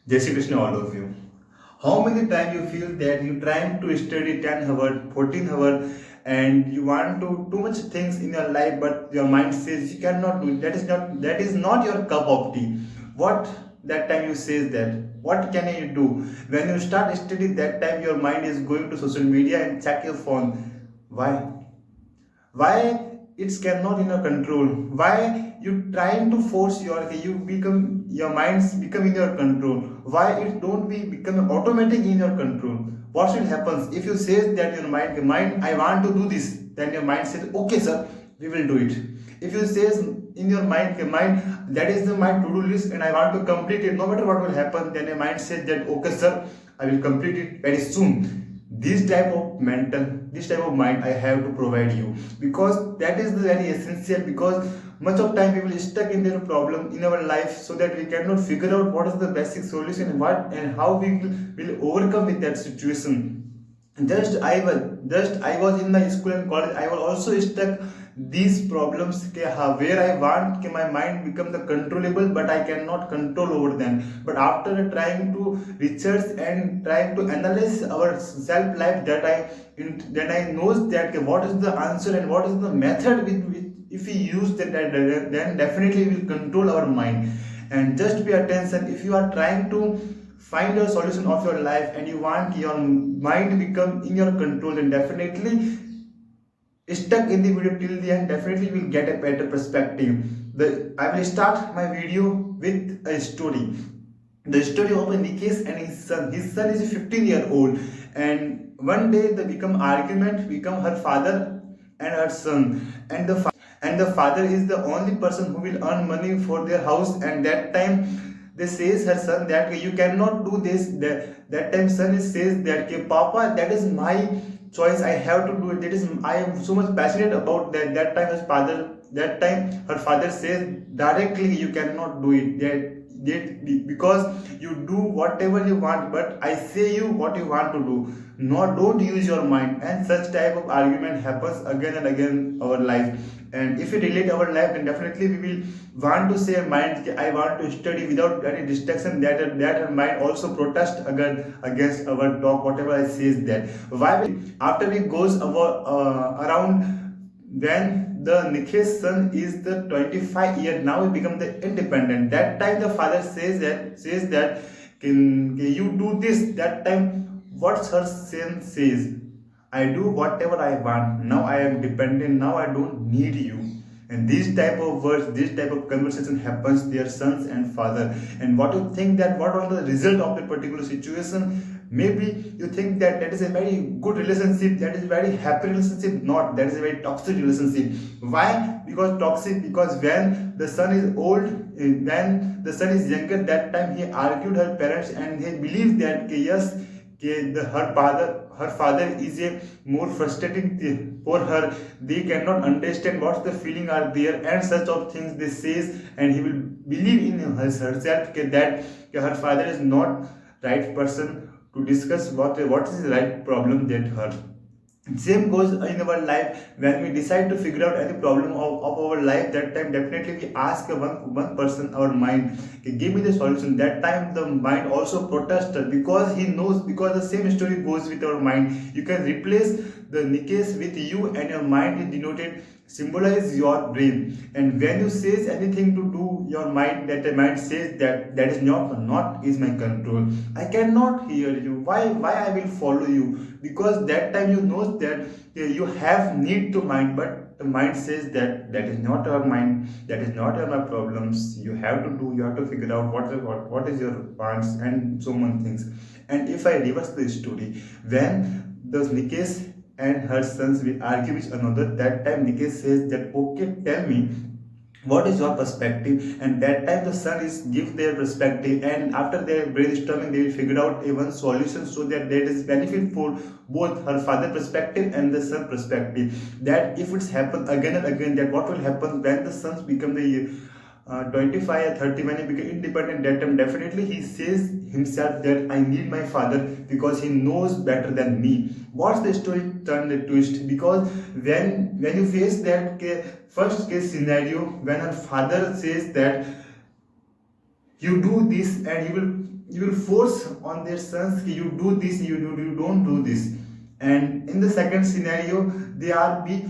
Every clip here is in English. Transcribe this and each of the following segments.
Jai Shri Krishna, all of you. How many times you feel that you trying to study 10 hour, 14 hour, and you want to too much things in your life, but your mind says you cannot do it. That is not your cup of tea. What that time you says that? What can you do? When you start studying that time your mind is going to social media and check your phone. Why? Why it's cannot in your control? Why you trying to force you become your minds become in your control? Why it don't be become automatic in your control? What should happen if you say that your mind I want to do this, then your mind says okay sir, we will do it. If you say in your mind that is the my to-do list and I want to complete it no matter what will happen, then your mind says that okay sir, I will complete it very soon. This type of mind I have to provide you, because that is the very essential. Because much of time we will stuck in their problem in our life, so that we cannot figure out what is the basic solution, what and how we will overcome with that situation. Just I was in my school and college, I was also stuck these problems where I want my mind become the controllable, but I cannot control over them. But after trying to research and trying to analyze our self life, that I knows that what is the answer and what is the method with which if we use that, then definitely we will control our mind. And just pay attention, if you are trying to find a solution of your life and you want your mind become in your control, then definitely stuck in the video till the end, definitely will get a better perspective. I will start my video with a story. The story of Nikes and his son. His son is 15-year-old, and one day they become argument, become her father and her son, and the father is the only person who will earn money for their house. And that time they says her son that you cannot do this. That time son says that papa, that is my choice, I have to do it. That is, I am so much passionate about that. That time her father says directly you cannot do it. Because you do whatever you want, but I say you what you want to do. No, don't use your mind. And such type of argument happens again and again in our life. And if we relate our life, then definitely we will want to say mind I want to study without any distraction. That her mind also protest against our talk whatever I says. That why after we goes around, when the Nikhi's son is the 25 year, now he become the independent. That time the father says that can you do this? That time what her son says, I do whatever I want. Now I am dependent. Now I don't need you. And these type of words, this type of conversation happens their sons and father. And what you think that what was the result of that particular situation? Maybe you think that that is a very good relationship, that is a very happy relationship. Not, that is a very toxic relationship. Why? Because toxic, because when the son is old, when the son is younger, that time he argued her parents and he believes that yes, her father is a more frustrating for her. They cannot understand what the feeling are there and such of things they says, and he will believe in herself that her father is not right person to discuss what is the right problem that her. Same goes in our life. When we decide to figure out any problem of our life, that time definitely we ask one person, our mind, "Okay, give me the solution." That time the mind also protests, because he knows, because the same story goes with our mind. You can replace the Nikes with you, and your mind is denoted, symbolize your brain. And when you says anything to do your mind, that the mind says that is not is my control, I cannot hear you. Why I will follow you? Because that time you know that you have need to mind, but the mind says that is not our mind, that is not my problems. You have to do, you have to figure out what is your wants and so many things. And if I reverse the story, when the Nikes and her sons will argue with another, that time Nikes says that okay, tell me what is your perspective. And that time the son is give their perspective, and after their brainstorming they will figure out a one solution, so that there is benefit for both her father perspective and the son perspective. That if it's happened again and again, that what will happen when the sons become the 25 or 30, when he became independent, that time definitely he says himself that I need my father, because he knows better than me. What's the story turn the twist? Because when you face that first case scenario, when her father says that you do this, and you will force on their sons कि you do this, you don't do this. And in the second scenario, they are be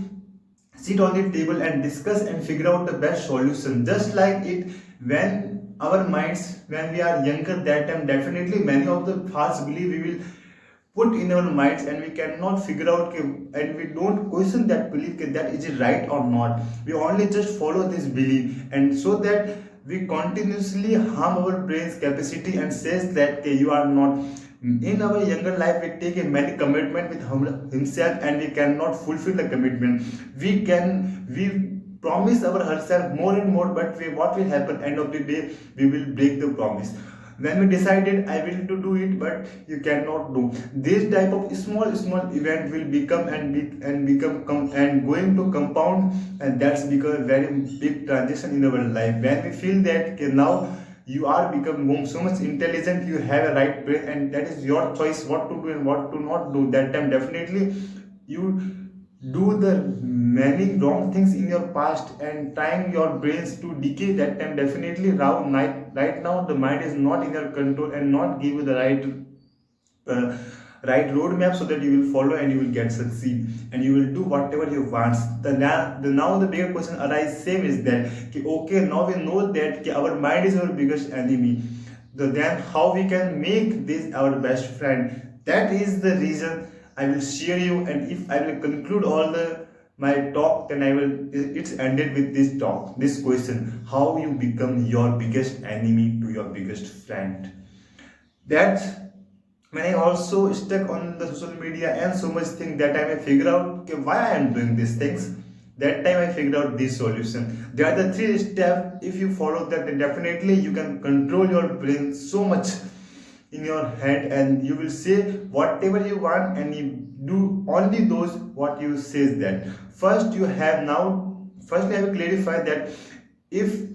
sit on the table and discuss and figure out the best solution. Just like it, when our minds, when we are younger, that time definitely many of the false belief we will put in our minds, and we cannot figure out and we don't question that belief that is it right or not. We only just follow this belief, and so that we continuously harm our brain's capacity and says that you are not. In our younger life, we take a many commitment with himself, and we cannot fulfill the commitment. We promise our ourselves more and more, but what will happen end of the day? We will break the promise. When we decided I will to do it, but you cannot do. This type of small event will become and become and going to compound, and that's become a very big transition in our life. When we feel that okay, now you are become so much intelligent, you have a right brain, and that is your choice what to do and what to not do. That time definitely you do the many wrong things in your past and trying your brains to decay. That time definitely right now the mind is not in your control and not give you the uh, right roadmap so that you will follow and you will get succeed and you will do whatever you want. Now the bigger question arises same is that okay, now we know that our mind is our biggest enemy. Then how we can make this our best friend? That is the reason I will share you, and if I will conclude all the my talk, then I will it's ended with this talk, this question: how you become your biggest enemy to your biggest friend. That when I also stuck on the social media and so much thing, that time I figure out okay, why I am doing these things. That time I figured out this solution. There are the three steps. If you follow that, then definitely you can control your brain so much in your head, and you will say whatever you want, and you do only those what you says. That firstly I will clarify that if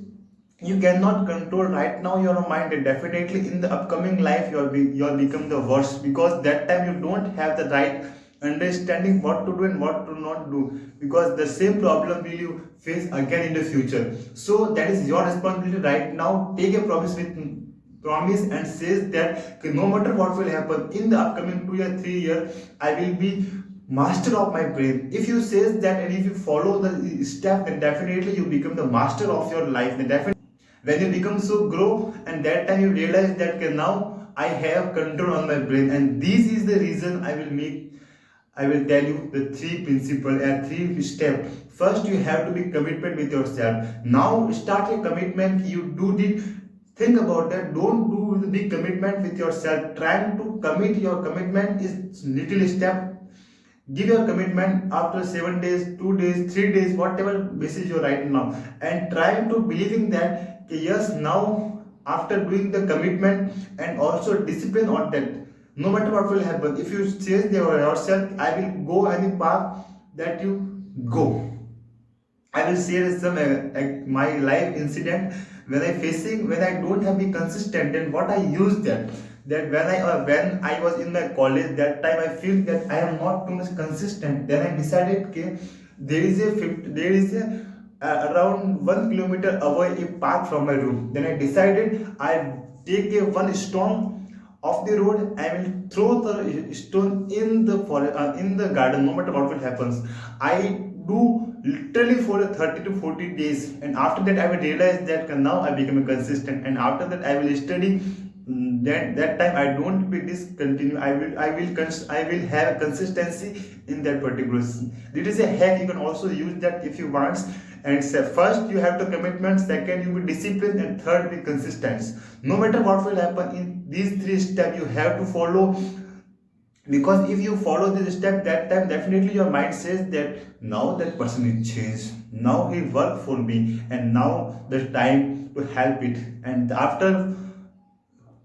you cannot control right now your mind, and definitely in the upcoming life you'll become the worst, because that time you don't have the right understanding what to do and what to not do, because the same problem will you face again in the future. So that is your responsibility right now. Take a promise and says that okay, no matter what will happen in the upcoming 2 year 3 year, I will be master of my brain. If you says that and if you follow the step, then definitely you become the master of your life. Then definitely when you become so grow, and that time you realize that okay, now I have control on my brain, and this is the reason I will tell you the three principle and three step. First, you have to be commitment with yourself. Now start a commitment. You do it. Think about that. Don't do the big commitment with yourself. Trying to commit your commitment is little step. Give your commitment after 7 days, 2 days, 3 days, whatever basis you're right now, and trying to believing that okay, yes, now after doing the commitment and also discipline on that, no matter what will happen, if you change yourself, I will go any path that you go. I will share some my life incident when I don't have be consistent, and what I use that when I was in my college, that time I feel that I am not too much consistent. Then I decided okay, there is a around 1 kilometer away a path from my room. Then I decided I take a one stone of the road, I will throw the stone in the forest, in the garden, no matter what will happens. I do literally for a 30 to 40 days, and after that I will realize that now I become a consistent, and after that I will study. Then that time I don't be discontinue. I will have consistency in that particular. This is a hack. You can also use that if you want. And say first you have to commitment, second you be disciplined, and third be consistent. No matter what will happen in these three steps, you have to follow, because if you follow this step, that time definitely your mind says that now that person is changed, now he worked for me, and now the time to help it. And after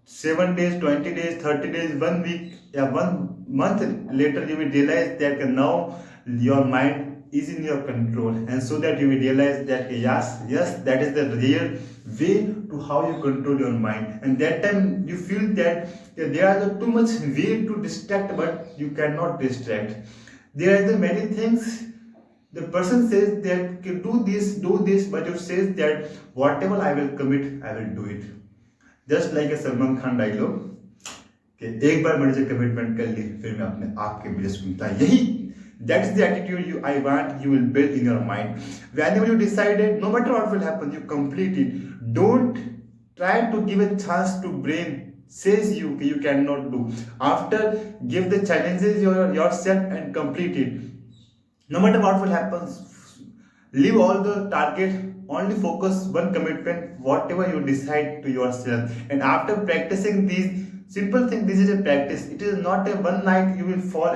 7 days, 20 days, 30 days, 1 week, yeah, 1 month later, you will realize that now your mind is in your control, and so that you will realize that yes, that is the real way to how you control your mind. And that time you feel that there are too much way to distract, but you cannot distract. There are the many things. The person says that okay, do this, but you says that whatever I will commit, I will do it. Just like a Salman Khan dialogue कि एक बार मैंने जो commitment कर ली फिर मैं अपने आप के मुझे सुनता, यही that is the attitude I want you will build in your mind. Whenever you decided, no matter what will happen, you complete it. Don't try to give a chance to brain says you cannot do. After, give the challenges yourself and complete it. No matter what will happen, leave all the target, only focus one commitment, whatever you decide to yourself. And after practicing these simple thing, this is a practice. It is not a one night you will fall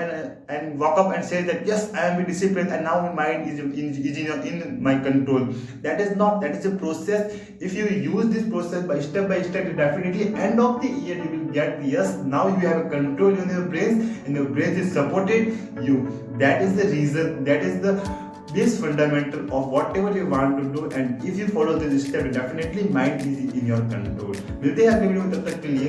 and walk up and say that yes, I am disciplined and now my mind is in my control. That is not, that is a process. If you use this process by step, you definitely end of the year you will get yes, now you have a control in your brain and your brain is supported you. That is the reason, that is the this fundamental of whatever you want to do, and if you follow this step definitely mind is in your control. मिलते हैं अगले video में, तब तक के लिए